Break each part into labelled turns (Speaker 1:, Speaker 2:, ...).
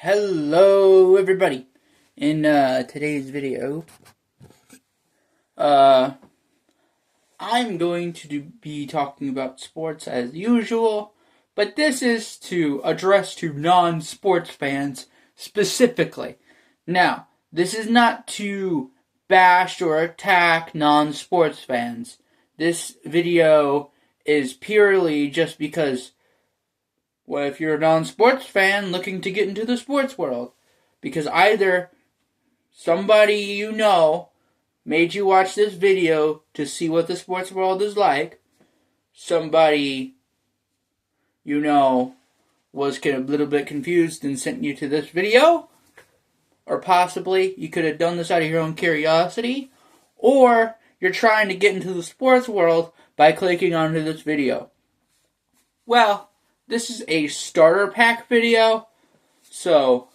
Speaker 1: Hello everybody. In today's video, I'm going to be talking about sports as usual, but this is to address to non-sports fans specifically. Now, this is not to bash or attack non-sports fans. This video is purely just because, well, if you're a non-sports fan looking to get into the sports world, because either somebody you know made you watch this video to see what the sports world is like, somebody you know was a little bit confused and sent you to this video, or possibly you could have done this out of your own curiosity, or you're trying to get into the sports world by clicking onto this video. Well, this is a starter pack video, so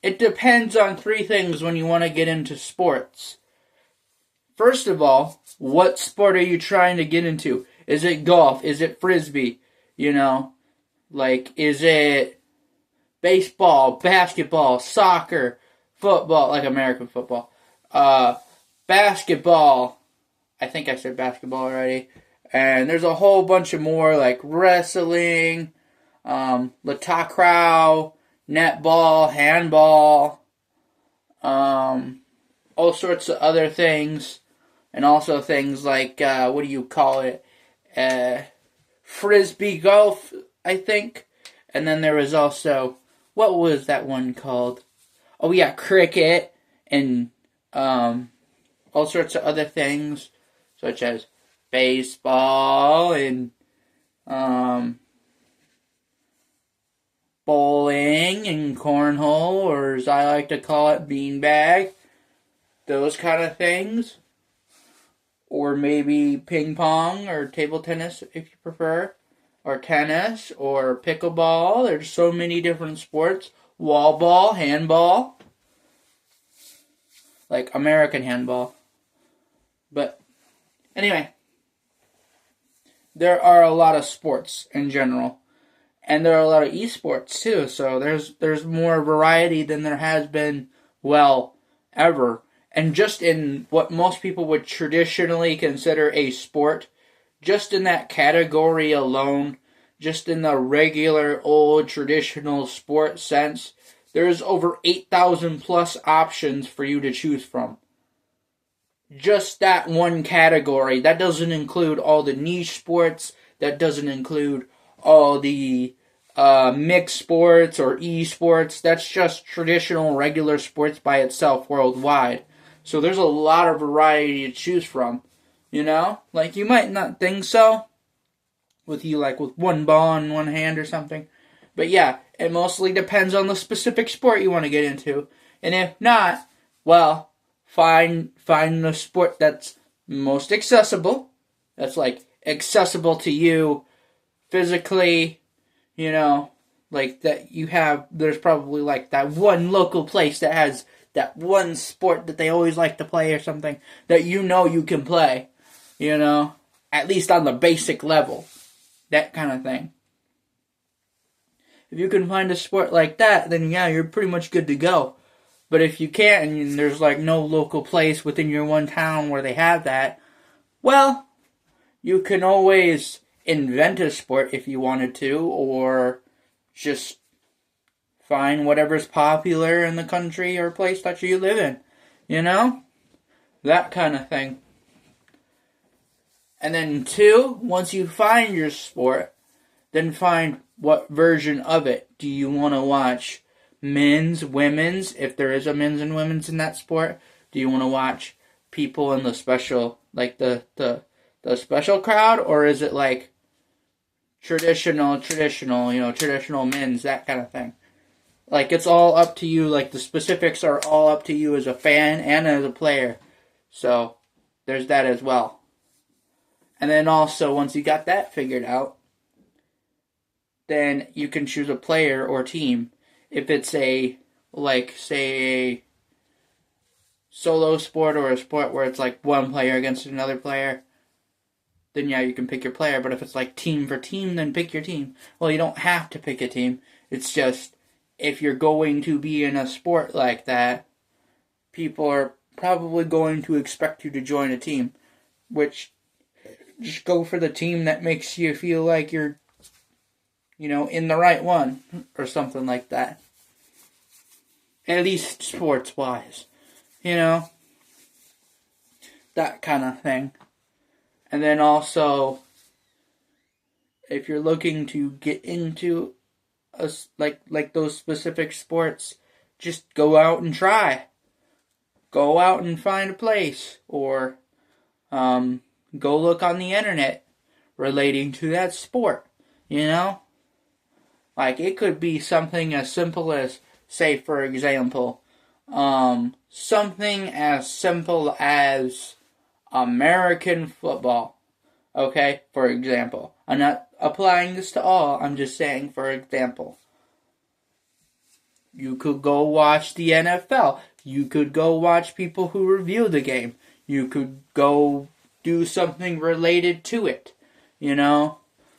Speaker 1: it depends on three things when you want to get into sports. First of all, what sport are you trying to get into? Is it golf? Is it frisbee? Is it baseball, basketball, soccer, football, like American football, basketball? I think I said basketball already. And there's a whole bunch of more, like wrestling, lacrosse, netball, handball, all sorts of other things. And also things like, frisbee golf, I think. And then there was also, what was that one called? Oh yeah, cricket, and all sorts of other things, such as baseball and bowling and cornhole, or as I like to call it, beanbag, those kind of things. Or maybe ping pong or table tennis if you prefer, or tennis or pickleball. There's so many different sports. Wall ball, handball, like American handball. But anyway, there are a lot of sports in general, and there are a lot of esports too. So there's more variety than there has been, ever. And just in what most people would traditionally consider a sport, just in that category alone, just in the regular old traditional sport sense, there's over 8,000 plus options for you to choose from. Just that one category. That doesn't include all the niche sports. That doesn't include all the mixed sports or esports. That's just traditional regular sports by itself worldwide. So there's a lot of variety to choose from. You might not think so with one ball in one hand or something. But yeah, it mostly depends on the specific sport you want to get into. And if not, well, find the sport that's most accessible. That's accessible to you physically, that you have. There's probably that one local place that has that one sport that they always like to play or something that you can play, at least on the basic level, that kind of thing. If you can find a sport like that, then yeah, you're pretty much good to go. But if you can't, and there's no local place within your one town where they have that, well, you can always invent a sport if you wanted to, or just find whatever's popular in the country or place that you live in, that kind of thing. And then 2, once you find your sport, then find what version of it. Do you want to watch men's, women's, if there is a men's and women's in that sport? Do you want to watch people in the special, the special crowd, or is it traditional, traditional men's, that kind of thing? It's all up to you. The specifics are all up to you as a fan and as a player. So, there's that as well. And then also, once you got that figured out, then you can choose a player or team. If it's a solo sport or a sport where it's one player against another player, then yeah, you can pick your player. But if it's team for team, then pick your team. Well, you don't have to pick a team. It's just, if you're going to be in a sport like that, people are probably going to expect you to join a team, which just go for the team that makes you feel like you're, in the right one or something like that. At least sports-wise, that kind of thing. And then also, if you're looking to get into like those specific sports, just go out and try. Go out and find a place, or go look on the internet relating to that sport, Like, it could be something as simple as, say, for example, something as simple as American football, okay, for example. I'm not applying this to all, I'm just saying, for example. You could go watch the NFL. You could go watch people who review the game. You could go do something related to it,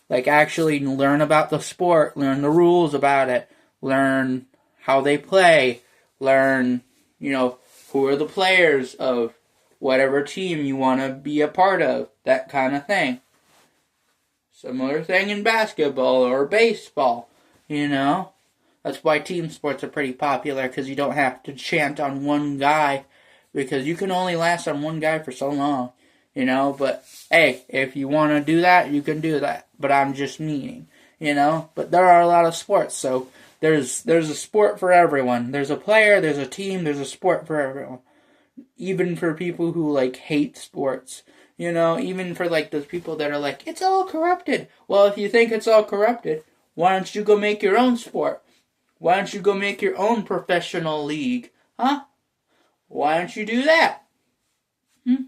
Speaker 1: Like, actually learn about the sport, learn the rules about it, learn how they play, learn, who are the players of whatever team you want to be a part of, that kind of thing. Similar thing in basketball or baseball, That's why team sports are pretty popular, because you don't have to chant on one guy, because you can only last on one guy for so long, But, hey, if you want to do that, you can do that. But I'm just meaning, But there are a lot of sports, so there's a sport for everyone. There's a player, there's a team, there's a sport for everyone. Even for people who, hate sports. Even for, those people that are like, it's all corrupted. Well, if you think it's all corrupted, why don't you go make your own sport? Why don't you go make your own professional league? Huh? Why don't you do that?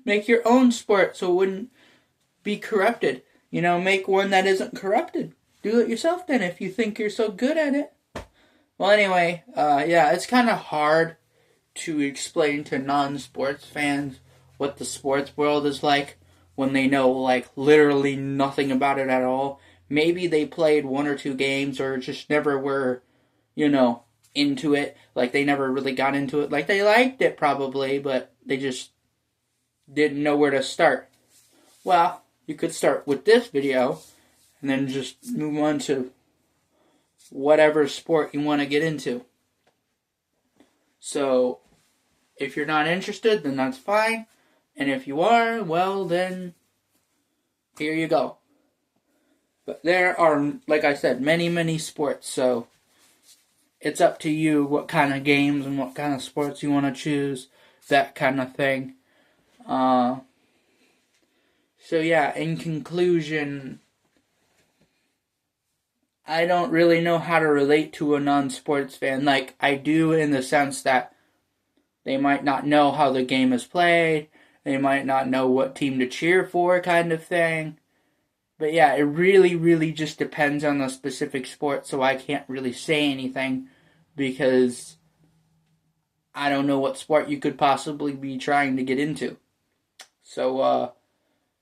Speaker 1: Make your own sport so it wouldn't be corrupted. Make one that isn't corrupted. Do it yourself then if you think you're so good at it. Well, anyway, it's kind of hard to explain to non-sports fans what the sports world is like when they know, literally nothing about it at all. Maybe they played one or two games or just never were, into it. They never really got into it. They liked it probably, but they just didn't know where to start. Well, you could start with this video and then just move on to whatever sport you want to get into. So, if you're not interested, then that's fine. And if you are, well, then here you go. But there are, like I said, many, many sports. So, it's up to you what kind of games and what kind of sports you want to choose. That kind of thing. So, yeah, in conclusion, I don't really know how to relate to a non-sports fan. I do in the sense that they might not know how the game is played. They might not know what team to cheer for, kind of thing. But yeah, it really, really just depends on the specific sport, so I can't really say anything because I don't know what sport you could possibly be trying to get into. So,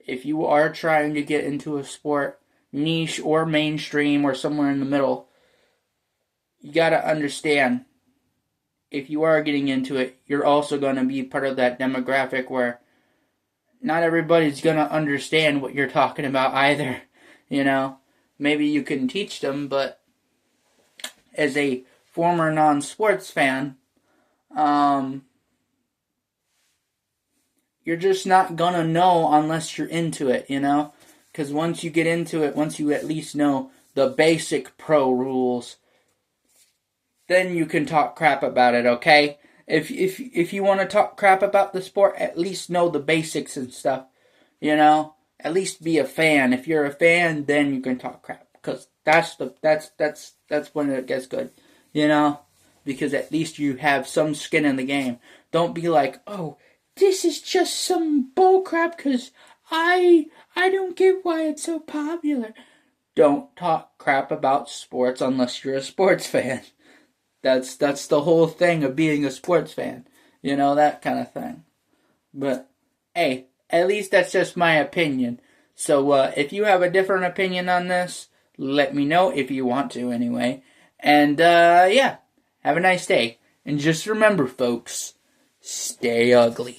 Speaker 1: if you are trying to get into a sport, niche or mainstream or somewhere in the middle, you gotta understand, if you are getting into it, you're also going to be part of that demographic where not everybody's going to understand what you're talking about either, Maybe you can teach them, but as a former non-sports fan, you're just not going to know unless you're into it, Because once you get into it, once you at least know the basic pro rules, then you can talk crap about it, okay? If you want to talk crap about the sport, at least know the basics and stuff, At least be a fan. If you're a fan, then you can talk crap, because that's when it gets good, Because at least you have some skin in the game. Don't be like, oh, this is just some bullcrap because I don't get why it's so popular. Don't talk crap about sports unless you're a sports fan. That's the whole thing of being a sports fan. That kind of thing. But, hey, at least that's just my opinion. So, if you have a different opinion on this, let me know if you want to anyway. And, yeah. Have a nice day. And just remember, folks, stay ugly.